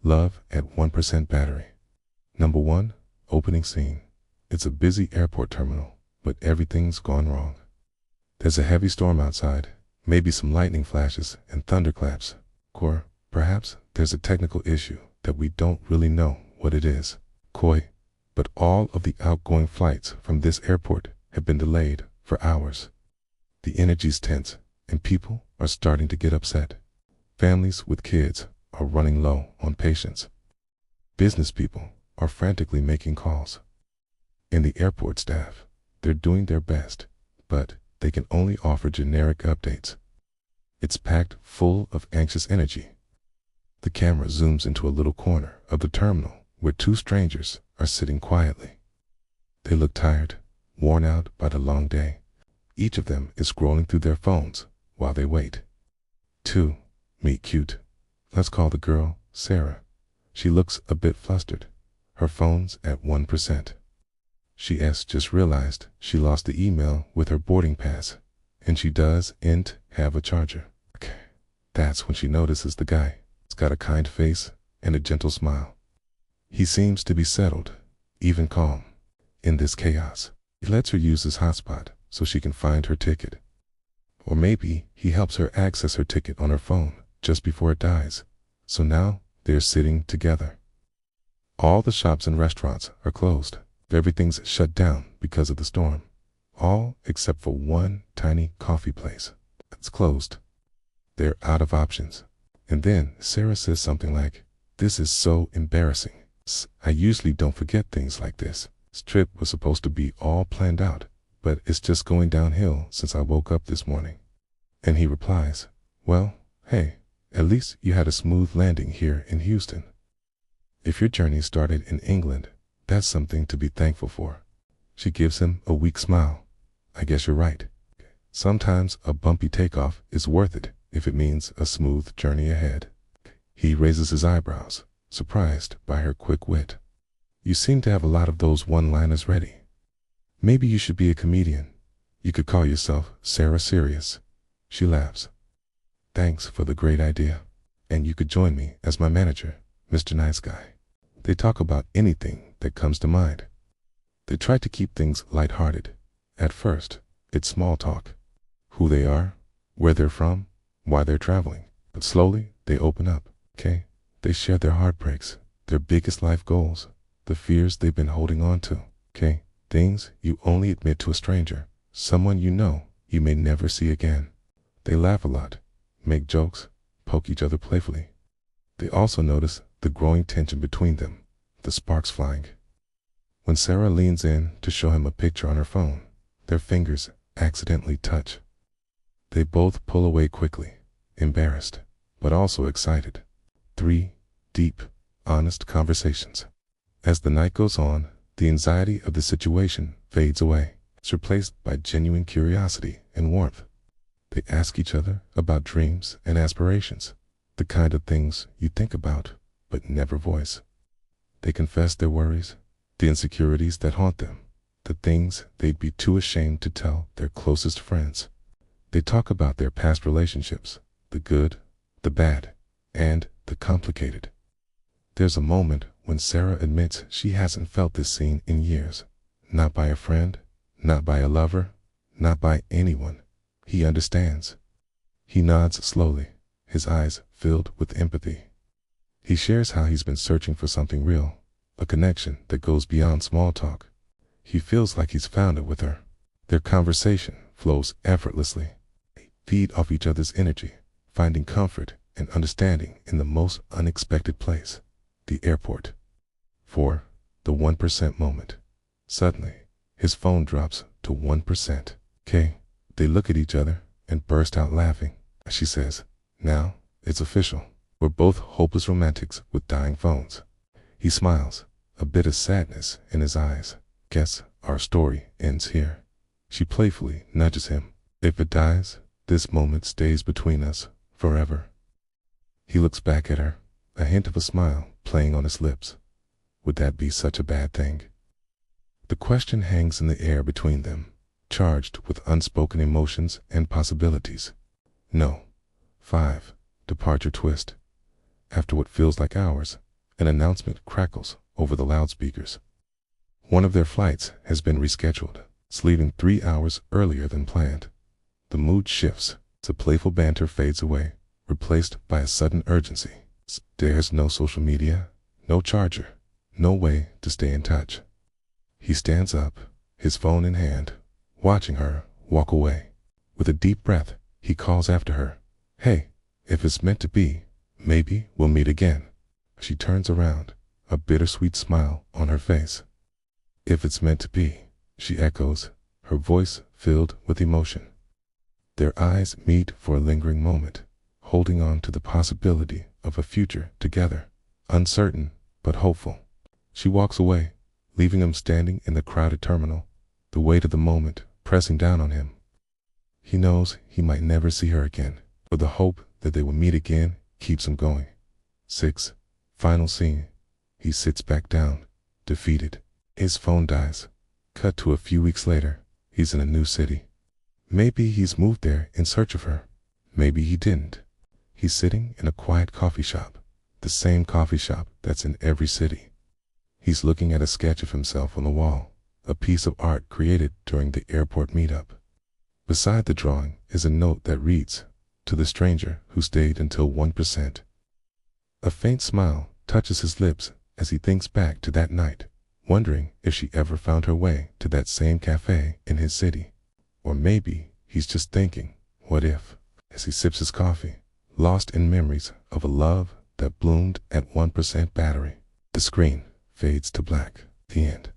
Love at 1% battery. Number 1, opening scene. It's a busy airport terminal, but everything's gone wrong. There's a heavy storm outside, maybe some lightning flashes and thunderclaps. Or perhaps there's a technical issue that we don't really know what it is. But all of the outgoing flights from this airport have been delayed for hours. The energy's tense, and people are starting to get upset. Families with kids are running low on patience. Business people are frantically making calls. And the airport staff, they're doing their best, but they can only offer generic updates. It's packed full of anxious energy. The camera zooms into a little corner of the terminal where two strangers are sitting quietly. They look tired, worn out by the long day. Each of them is scrolling through their phones while they wait. 2. Meet cute. Let's call the girl Sarah. She looks a bit flustered. Her phone's at 1%. She just realized she lost the email with her boarding pass, and she doesn't have a charger. That's when she notices the guy. He's got a kind face and a gentle smile. He seems to be settled, even calm, in this chaos. He lets her use his hotspot so she can find her ticket. Or maybe he helps her access her ticket on her phone just before it dies. So now they're sitting together. All the shops and restaurants are closed. Everything's shut down because of the storm. All except for one tiny coffee place. It's closed. They're out of options. And then Sarah says something like, "This is so embarrassing. I usually don't forget things like this. This trip was supposed to be all planned out, but it's just going downhill since I woke up this morning." And he replies, "Well, hey, at least you had a smooth landing here in Houston. If your journey started in England, that's something to be thankful for." She gives him a weak smile. "I guess you're right. Sometimes a bumpy takeoff is worth it if it means a smooth journey ahead." He raises his eyebrows, surprised by her quick wit. "You seem to have a lot of those one-liners ready. Maybe you should be a comedian. You could call yourself Sarah Serious." She laughs. "Thanks for the great idea. And you could join me as my manager, Mr. Nice Guy." They talk about anything that comes to mind. They try to keep things lighthearted. At first, it's small talk. Who they are, where they're from, why they're traveling. But slowly, they open up. They share their heartbreaks, their biggest life goals, the fears they've been holding on to. Things you only admit to a stranger, someone you know you may never see again. They laugh a lot, make jokes, poke each other playfully. They also notice the growing tension between them, the sparks flying. When Sarah leans in to show him a picture on her phone, their fingers accidentally touch. They both pull away quickly, embarrassed, but also excited. 3 deep, honest conversations. As the night goes on, the anxiety of the situation fades away. It's replaced by genuine curiosity and warmth. They ask each other about dreams and aspirations, the kind of things you think about but never voice. They confess their worries, the insecurities that haunt them, the things they'd be too ashamed to tell their closest friends. They talk about their past relationships, the good, the bad, and the complicated. There's a moment when Sarah admits she hasn't felt this scene in years. Not by a friend, not by a lover, not by anyone. He understands. He nods slowly, his eyes filled with empathy. He shares how he's been searching for something real, a connection that goes beyond small talk. He feels like he's found it with her. Their conversation flows effortlessly. They feed off each other's energy, finding comfort and understanding in the most unexpected place, the airport. 4. The 1% moment. Suddenly, his phone drops to 1%. They look at each other and burst out laughing. She says, "Now, it's official. We're both hopeless romantics with dying phones." He smiles, a bit of sadness in his eyes. "Guess our story ends here." She playfully nudges him. "If it dies, this moment stays between us forever." He looks back at her, a hint of a smile playing on his lips. Would that be such a bad thing? The question hangs in the air between them, charged with unspoken emotions and possibilities. No. 5. Departure twist. After what feels like hours, An announcement crackles over the loudspeakers. One of their flights has been rescheduled. It's leaving 3 hours earlier than planned. The mood shifts. The playful banter fades away, replaced by a sudden urgency. There's no social media, no charger, no way to stay in touch. He stands up, his phone in hand, watching her walk away. With a deep breath, he calls after her. Hey, if it's meant to be, maybe we'll meet again. She turns around, a bittersweet smile on her face. If it's meant to be, she echoes, her voice filled with emotion. Their eyes meet for a lingering moment, holding on to the possibility of a future together, uncertain but hopeful. She walks away, leaving him standing in the crowded terminal, the weight of the moment pressing down on him. He knows he might never see her again, but the hope that they will meet again keeps him going. 6. Final scene. He sits back down, defeated. His phone dies. Cut to a few weeks later. He's in a new city. Maybe he's moved there in search of her. Maybe he didn't. He's sitting in a quiet coffee shop, the same coffee shop that's in every city. He's looking at a sketch of himself on the wall, a piece of art created during the airport meetup. Beside the drawing is a note that reads, "To the stranger who stayed until 1%. A faint smile touches his lips as he thinks back to that night, wondering if she ever found her way to that same cafe in his city. Or maybe he's just thinking, what if, as he sips his coffee, lost in memories of a love that bloomed at 1% battery. The screen fades to black. The end.